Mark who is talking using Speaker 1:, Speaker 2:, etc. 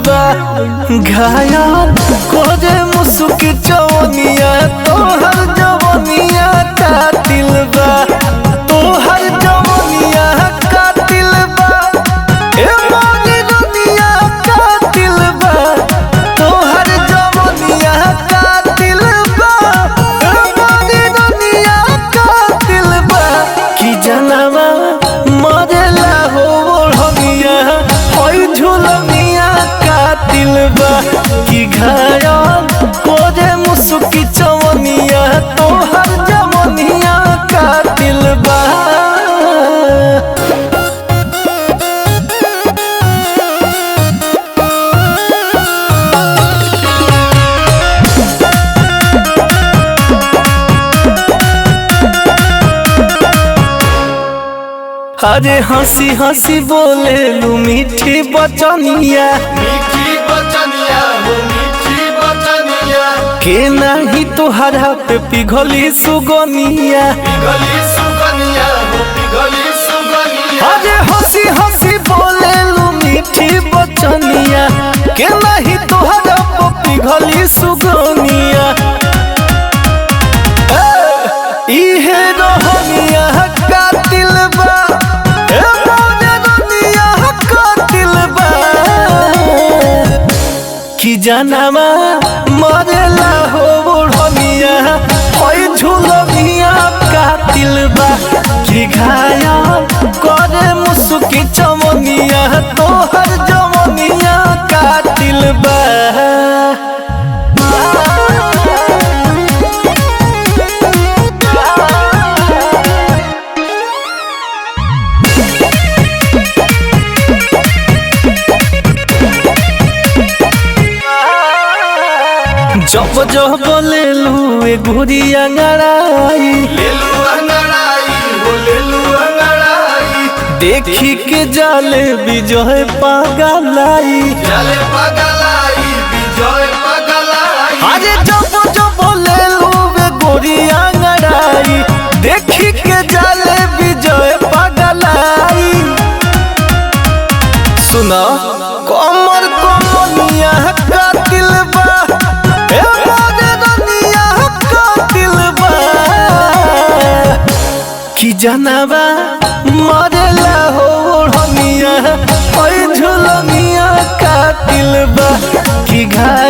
Speaker 1: बा घायल कोरे मुसुकी चवनिया तोहर जवनिया कातिल बा तोहर जवनिया कातिल बा ए मोरी दुनिया कातिल बा तोहर जवनिया कातिल बा ए मोरी दुनिया कातिल बा कि जनवा मरेला हो ओढ़निया होई झुलनिया कातिल बा कि घायल कोरे मुसुकी चवनिया तोहर जवनिया कातिल बा। अरे हंसी हंसी बोले लू मीठी बचनिया
Speaker 2: हो मीठी बचनिया
Speaker 1: के नहीं तोहरा पे पिघली सुगनिया
Speaker 2: पिघली सुगनिया हो पिघली सुगनिया
Speaker 1: अरे हंसी हंसी बोले लू मीठी बचनिया के नहीं तोहरा पे पिघली सुगनिया इहे रहनिया कातिल बा ए मोरे दुनिया कातिल बा कि जनवा मरेला हो ओढ़निया होई झुलनिया कातिल बा कि घायल करे मुसुकी चवनिया तोहर जवनिया कातिल बा। जब जब लेलू ए घुरिया अंगड़ाई
Speaker 2: लेलू अंगड़ाई हो लेलू अंगड़ाई
Speaker 1: देखी के जाले विजय पागलाई
Speaker 2: चले पगलाई विजय पगलाई
Speaker 1: अरे जब जब लेलू ए घुरिया अंगड़ाई देखी के जाले विजय पागलाई सुना कमर कमनिया कातिल बा ए मोरे दुनिया कातिल बा कि जनवा मरेला हो ओढ़निया ओई झुलनिया कातिल बा कि घायल